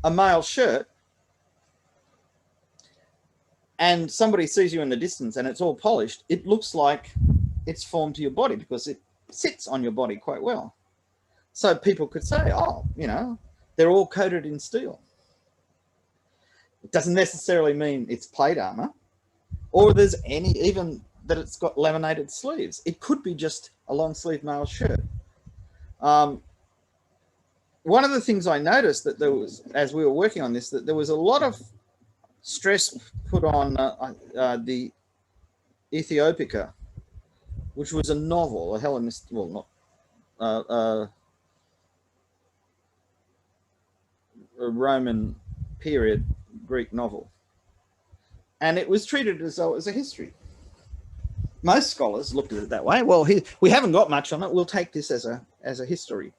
a male shirt and somebody sees you in the distance and it's all polished, it looks like it's formed to your body because it sits on your body quite well. So people could say, oh, you know, they're all coated in steel. It doesn't necessarily mean it's plate armor, or there's even that it's got laminated sleeves. It could be just a long sleeve male shirt. One of the things I noticed that there was, as we were working on this, that there was a lot of stress put on the Ethiopica, which was a novel, a Hellenist, well, not a Roman period Greek novel. And it was treated as though it was a history. Most scholars looked at it that way. Well, we haven't got much on it. We'll take this as a history.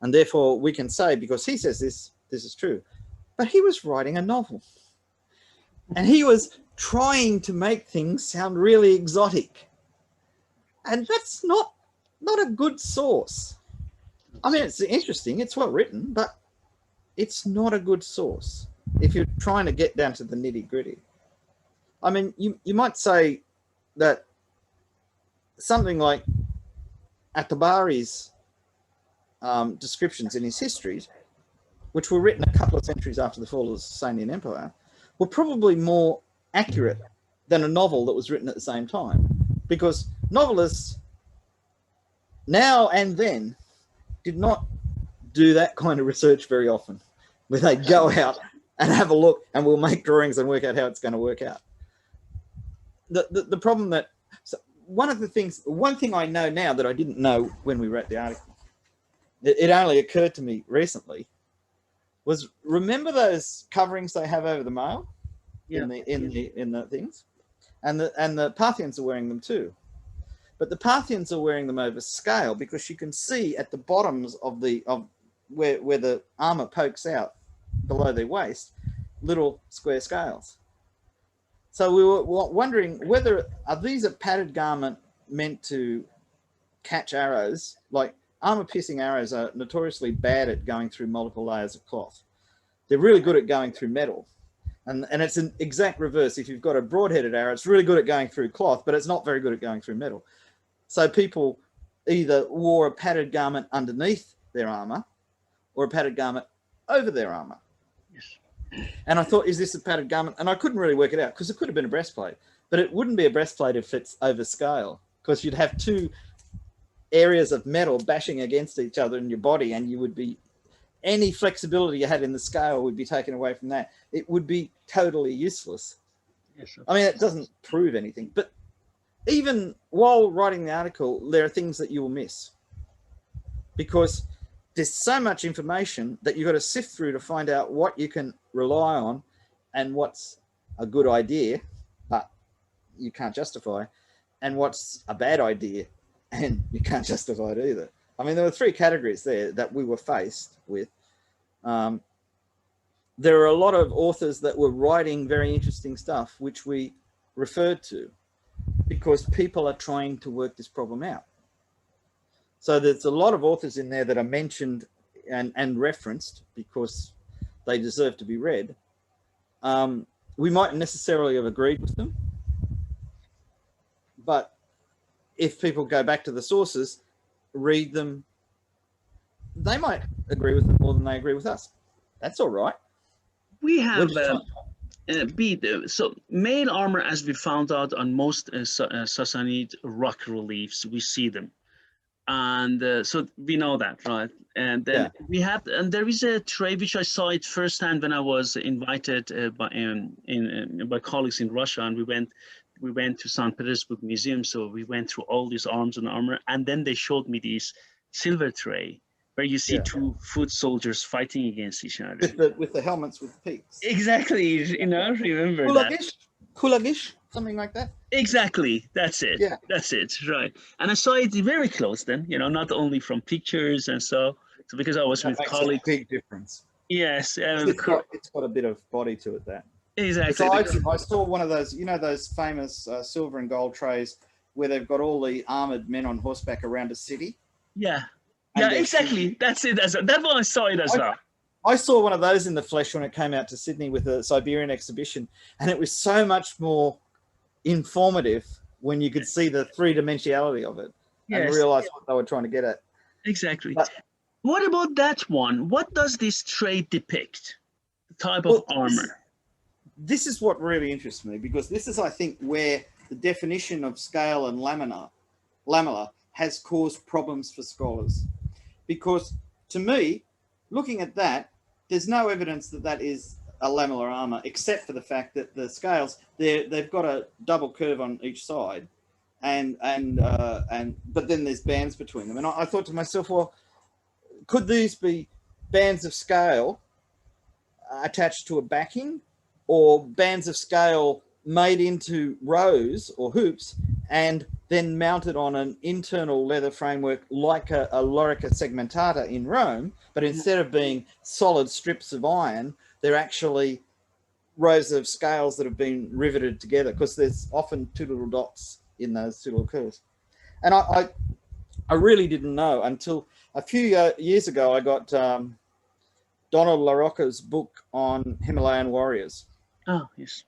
And therefore we can say, because he says this is true. But he was writing a novel. And he was trying to make things sound really exotic. And that's not a good source. I mean, it's interesting, it's well written, but it's not a good source if you're trying to get down to the nitty-gritty. I mean, you might say that something like At-Tabari's descriptions in his histories, which were written a couple of centuries after the fall of the Sasanian Empire, were probably more accurate than a novel that was written at the same time, because novelists now and then did not do that kind of research very often, where they go out and have a look and we'll make drawings and work out how it's going to work out. The problem that, so one thing I know now that I didn't know when we wrote the article, it only occurred to me recently, was remember those coverings they have over the mail in the things, and the Parthians are wearing them too, but the Parthians are wearing them over scale because you can see at the bottoms of where the armor pokes out below their waist little square scales. So we were wondering whether these a padded garment meant to catch arrows. Like armor-piercing arrows are notoriously bad at going through multiple layers of cloth. They're really good at going through metal. And it's an exact reverse. If you've got a broad-headed arrow, it's really good at going through cloth, but it's not very good at going through metal. So people either wore a padded garment underneath their armor or a padded garment over their armor. Yes. And I thought, is this a padded garment? And I couldn't really work it out because it could have been a breastplate, but it wouldn't be a breastplate if it's over scale, because you'd have two areas of metal bashing against each other in your body, and you would be, any flexibility you had in the scale would be taken away from that. It would be totally useless. Yes, I mean, it doesn't prove anything, but even while writing the article, there are things that you will miss because there's so much information that you've got to sift through to find out what you can rely on and what's a good idea, but you can't justify, and what's a bad idea and you can't justify it either. I mean, there were three categories there that we were faced with. There are a lot of authors that were writing very interesting stuff, which we referred to because people are trying to work this problem out. So there's a lot of authors in there that are mentioned and referenced because they deserve to be read. We mightn't necessarily have agreed with them, but if people go back to the sources, read them, they might agree with them more than they agree with us. That's all right. We have Bede. So mail armor, as we found out on most Sassanid rock reliefs, we see them. And so we know that, right? And then we have, and there is a tray which I saw it firsthand when I was invited by colleagues in Russia, and we went to St. Petersburg Museum. So we went through all these arms and armor, and then they showed me this silver tray where you see two foot soldiers fighting against each other with the helmets with the peaks. Exactly, you know, remember that. Kulagish, something like that. Exactly, that's it. Yeah, that's it, right. And I saw it very close then, you know, not only from pictures and so because I was with colleagues. A big difference. Yes, it's got a bit of body to it. That exactly. I saw one of those, you know, those famous silver and gold trays where they've got all the armored men on horseback around a city. Yeah. Yeah, exactly. That's it. That one I saw it as well. I saw one of those in the flesh when it came out to Sydney with the Siberian exhibition, and it was so much more informative when you could see the three-dimensionality of it and realize what they were trying to get at. Exactly. But what about that one? What does this trait depict? The type of armor? This is what really interests me, because this is, I think, where the definition of scale and lamellar has caused problems for scholars. Because to me, looking at that, there's no evidence that that is a lamellar armor, except for the fact that the scales, they've got a double curve on each side, but then there's bands between them. And I thought to myself, well, could these be bands of scale attached to a backing, or bands of scale made into rows or hoops and then mounted on an internal leather framework like a lorica segmentata in Rome, but instead of being solid strips of iron, they're actually rows of scales that have been riveted together, because there's often two little dots in those two little curves. And I really didn't know until a few years ago. I got Donald LaRocca's book on Himalayan warriors. Oh, yes.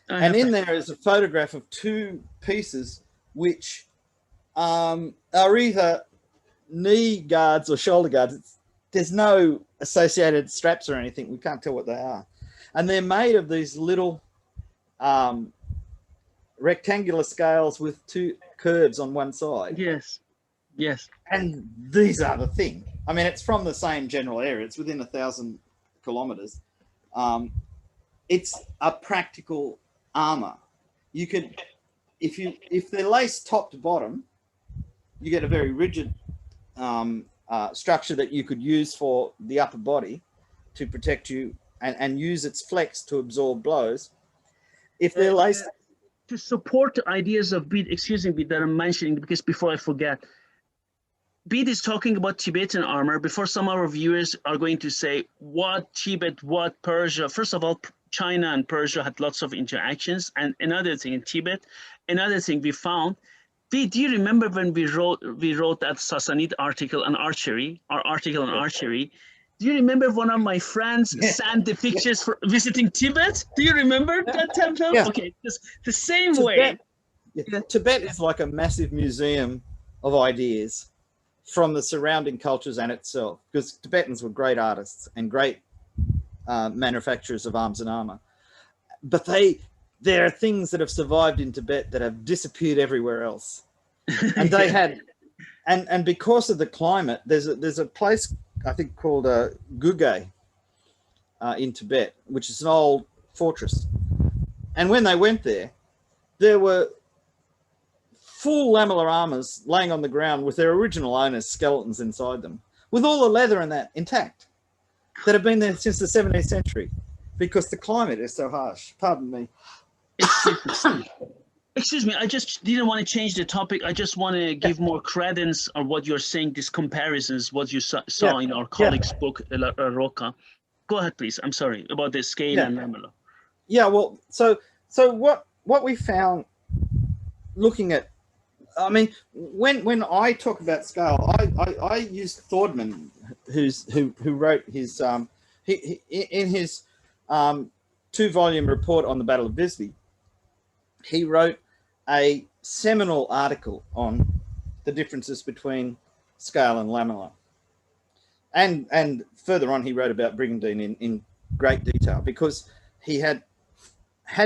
And in there is a photograph of two pieces which are either knee guards or shoulder guards. There's no associated straps or anything. We can't tell what they are. And they're made of these little rectangular scales with two curves on one side. Yes. Yes. And these are the thing. I mean, it's from the same general area. It's within 1,000 kilometers. It's a practical armor. You could, if they're laced top to bottom, you get a very rigid structure that you could use for the upper body to protect you and use its flex to absorb blows. If they're laced... To support the ideas of Bede, excuse me, that I'm mentioning, because before I forget, Bede is talking about Tibetan armor. Before, some of our viewers are going to say, what Tibet, what Persia? First of all, China and Persia had lots of interactions. And another thing in Tibet, another thing we found, Bede, do you remember when we wrote that Sassanid article on archery, our article on archery? Do you remember one of my friends sent the pictures for visiting Tibet? Do you remember that temple? Yeah. Okay, the same way. Tibet is like a massive museum of ideas from the surrounding cultures and itself, because Tibetans were great artists and great manufacturers of arms and armor. But there are things that have survived in Tibet that have disappeared everywhere else. And they had, and because of the climate, there's a place I think called Gugay in Tibet, which is an old fortress. And when they went there were full lamellar armors laying on the ground with their original owners' skeletons inside them, with all the leather and that intact, that have been there since the 17th century, because the climate is so harsh. Pardon me. Excuse me, I just didn't want to change the topic. I just want to give more credence on what you're saying, these comparisons, what you saw in our colleague's book, Roca. Go ahead, please. I'm sorry, about the scale and lamellar. Yeah, well, so what we found looking at, I mean, when I talk about scale, I used Thordman, who wrote his in his 2-volume report on the Battle of Visby. He wrote a seminal article on the differences between scale and lamellar. And further on, he wrote about brigandine in great detail, because he had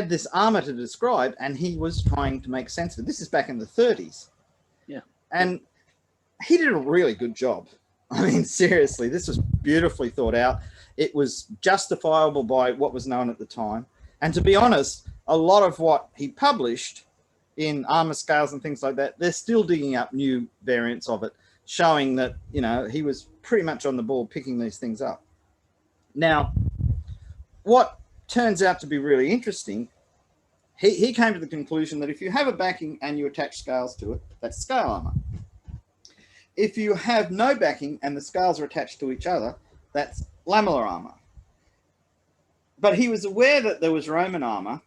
this armor to describe and he was trying to make sense of it. This is back in the 30s. Yeah. And he did a really good job. I mean, seriously, this was beautifully thought out. It was justifiable by what was known at the time. And to be honest, a lot of what he published in armor scales and things like that, they're still digging up new variants of it, showing that, you know, he was pretty much on the ball picking these things up. Now, what turns out to be really interesting, he came to the conclusion that if you have a backing and you attach scales to it, that's scale armor. If you have no backing and the scales are attached to each other, that's lamellar armor. But he was aware that there was Roman armor,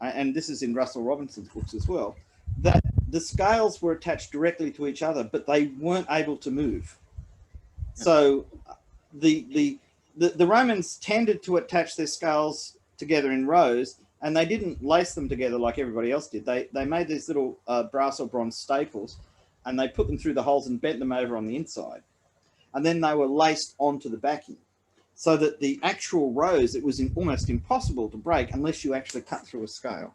and this is in Russell Robinson's books as well, that the scales were attached directly to each other, but they weren't able to move. So the the Romans tended to attach their skulls together in rows, and they didn't lace them together like everybody else did. They made these little brass or bronze staples, and they put them through the holes and bent them over on the inside. And then they were laced onto the backing, so that the actual rows, it was almost impossible to break unless you actually cut through a scale,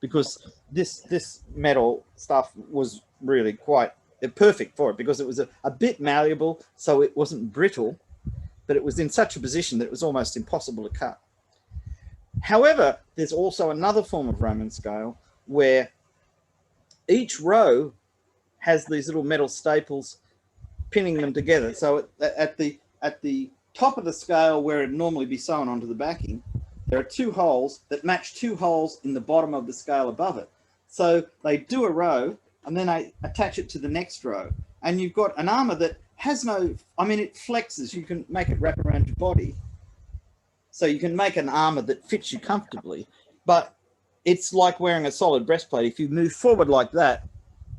because this metal stuff was really quite perfect for it, because it was a bit malleable, so it wasn't brittle, but it was in such a position that it was almost impossible to cut. However, there's also another form of Roman scale where each row has these little metal staples pinning them together. So at the top of the scale, where it'd normally be sewn onto the backing, there are two holes that match two holes in the bottom of the scale above it. So they do a row, and then I attach it to the next row. And you've got an armor that has no, I mean, it flexes. You can make it wrap around your body. So you can make an armor that fits you comfortably, but it's like wearing a solid breastplate. If you move forward like that,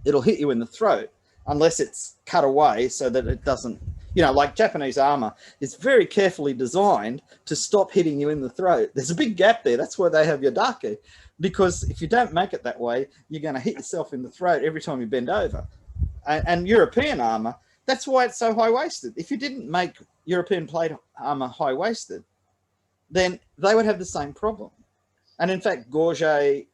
it'll hit you in the throat, unless it's cut away so that it doesn't, you know, like Japanese armor is very carefully designed to stop hitting you in the throat. There's a big gap there. That's why they have yodake, because if you don't make it that way, you're going to hit yourself in the throat every time you bend over. And European armor, that's why it's so high-waisted. If you didn't make European plate armor high-waisted, then they would have the same problem. And in fact, gorget,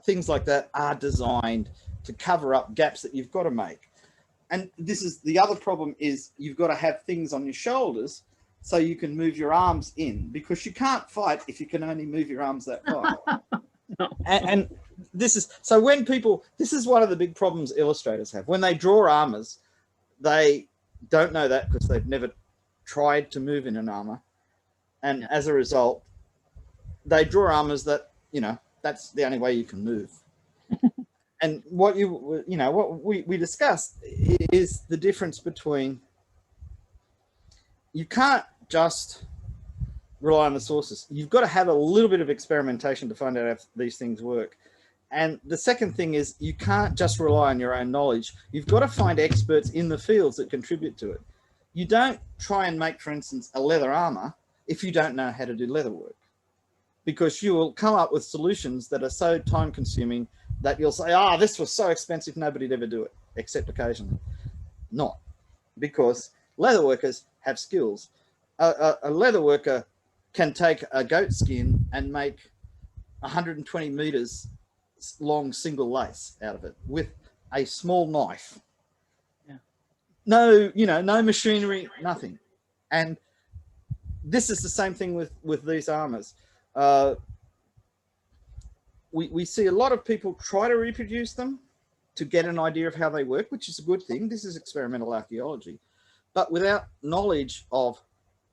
things like that are designed to cover up gaps that you've got to make. And this is the other problem, is you've got to have things on your shoulders so you can move your arms in, because you can't fight if you can only move your arms that far. No. And this is, so when people, this is one of the big problems illustrators have. When they draw armors, they don't know that because they've never tried to move in an armor. And as a result, they draw armors that, you know, that's the only way you can move. And what what we discussed is the difference between, you can't just rely on the sources. You've got to have a little bit of experimentation to find out if these things work. And the second thing is, you can't just rely on your own knowledge. You've got to find experts in the fields that contribute to it. You don't try and make, for instance, a leather armor if you don't know how to do leather work, because you will come up with solutions that are so time consuming that you'll say, ah, this was so expensive, nobody'd ever do it, except occasionally. Not, because leather workers have skills. A leather worker can take a goat skin and make 120 meters long single lace out of it with a small knife. Yeah. No, no machinery, nothing. And this is the same thing with these armors. We see a lot of people try to reproduce them to get an idea of how they work, which is a good thing. This is experimental archaeology. But without knowledge of,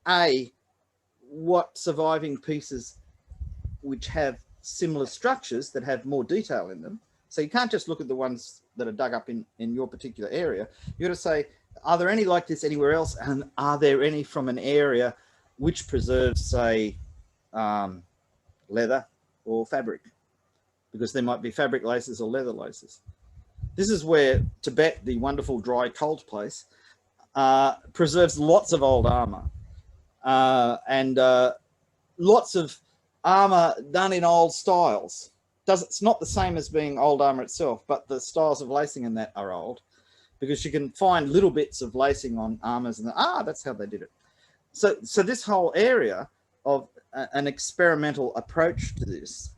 A, what surviving pieces which have similar structures that have more detail in them. So you can't just look at the ones that are dug up in your particular area. You got to say, are there any like this anywhere else? And are there any from an area which preserves, say, leather or fabric? Because there might be fabric laces or leather laces. This is where Tibet, the wonderful dry cold place, preserves lots of old armor and lots of armor done in old styles. It's not the same as being old armor itself, but the styles of lacing in that are old, because you can find little bits of lacing on armors and that's how they did it. So this whole area of an experimental approach to this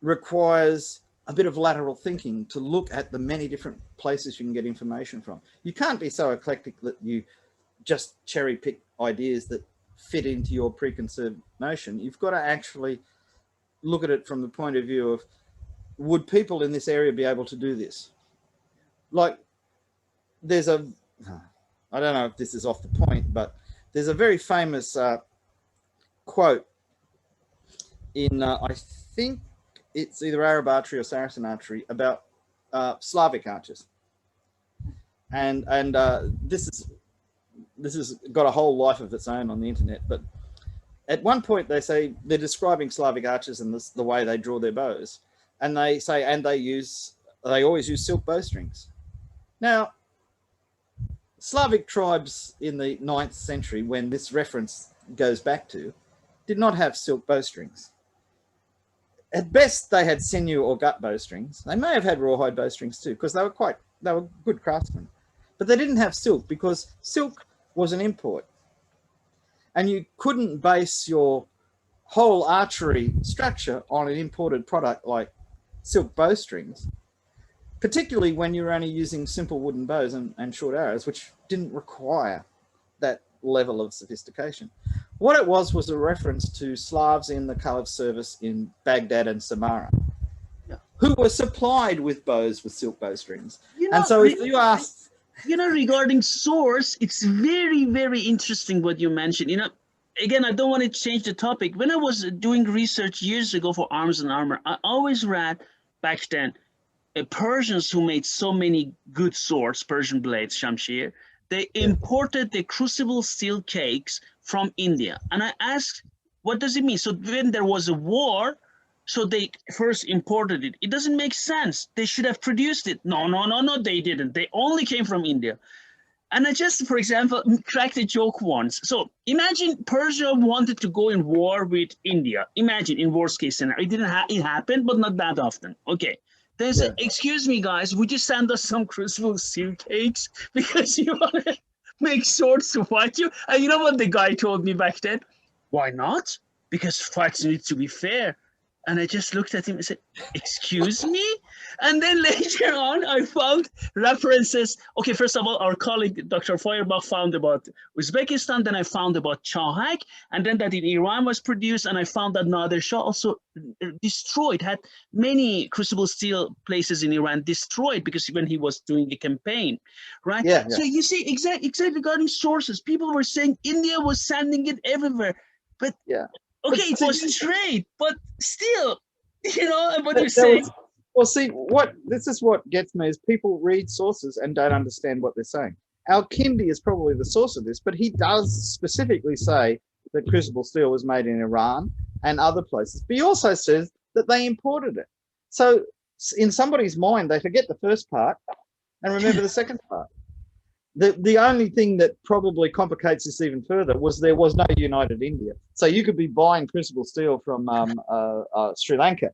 requires a bit of lateral thinking to look at the many different places you can get information from. You can't be so eclectic that you just cherry pick ideas that fit into your preconceived notion. You've got to actually look at it from the point of view of, would people in this area be able to do this? Like, there's I don't know if this is off the point, but there's a very famous quote in, I think it's either Arab archery or Saracen archery, about Slavic archers. And this has got a whole life of its own on the internet. But at one point they say they're describing Slavic archers and the way they draw their bows, and they say, and they always use silk bowstrings. Now, Slavic tribes in the 9th century, when this reference goes back to, did not have silk bowstrings. At best, they had sinew or gut bowstrings. They may have had rawhide bowstrings too, because they were good craftsmen. But they didn't have silk, because silk was an import. And you couldn't base your whole archery structure on an imported product like silk bowstrings, particularly when you're only using simple wooden bows and short arrows, which didn't require that level of sophistication. What it was a reference to Slavs in the Caliph service in Baghdad and Samarra, who were supplied with bows with silk bowstrings. And so if you ask... regarding source, it's very, very interesting what you mentioned. Again, I don't want to change the topic. When I was doing research years ago for Arms and Armor, I always read back then Persians who made so many good swords, Persian blades, Shamshir, they imported the crucible steel cakes from India. And I asked, what does it mean? So when there was a war, so they first imported it. It doesn't make sense. They should have produced it. No, they didn't. They only came from India. And I just, for example, cracked a joke once. So imagine Persia wanted to go in war with India. Imagine in worst case scenario. It didn't it happened, but not that often. Okay. They said, excuse me, guys, would you send us some crucible steel cakes because you want to make swords to fight you? And you know what the guy told me back then? Why not? Because fights need to be fair. And I just looked at him and said, excuse me? And then later on, I found references. Okay, first of all, our colleague, Dr. Feuerbach, found about Uzbekistan. Then I found about Chahak. And then that in Iran was produced. And I found that Nader Shah also destroyed, had many crucible steel places in Iran destroyed because when he was doing a campaign, right? Yeah. So you see, exactly regarding sources, people were saying India was sending it everywhere. But okay, it was trade, but still, what you're saying. Well, see, this is what gets me is people read sources and don't understand what they're saying. Al-Kindi is probably the source of this, but he does specifically say that crucible steel was made in Iran and other places. But he also says that they imported it. So in somebody's mind, they forget the first part and remember the second part. The only thing that probably complicates this even further was there was no united India. So you could be buying crucible steel from Sri Lanka,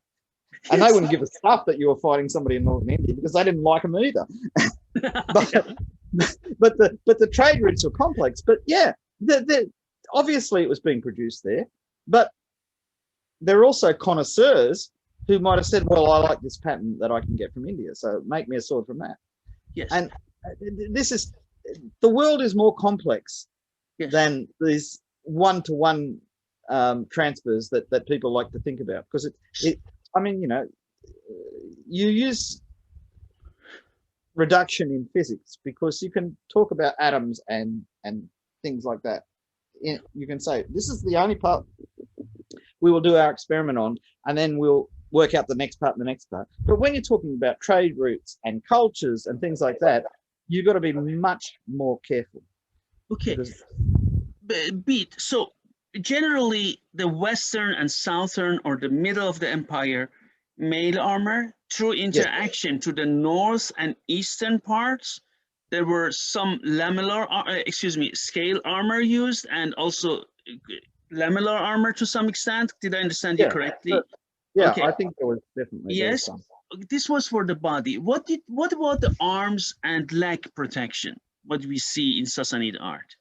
and they wouldn't give a stuff that you were fighting somebody in northern India because they didn't like them either. but the trade routes were complex. But yeah, obviously it was being produced there. But there are also connoisseurs who might have said, well, I like this pattern that I can get from India, so make me a sword from that. Yes. And the world is more complex than these one-to-one transfers that people like to think about, because you use reduction in physics because you can talk about atoms and things like that. You can say this is the only part we will do our experiment on, and then we'll work out the next part and the next part. But when you're talking about trade routes and cultures and things like that, you've got to be much more careful. Okay. Bede, so generally the Western and Southern or the middle of the empire mail armor, through interaction to the north and eastern parts, there were some scale armor used, and also lamellar armor to some extent. Did I understand you correctly? Okay. I think there was definitely. Yes. This was for the body. What about the arms and leg protection? What we see in Sassanid art?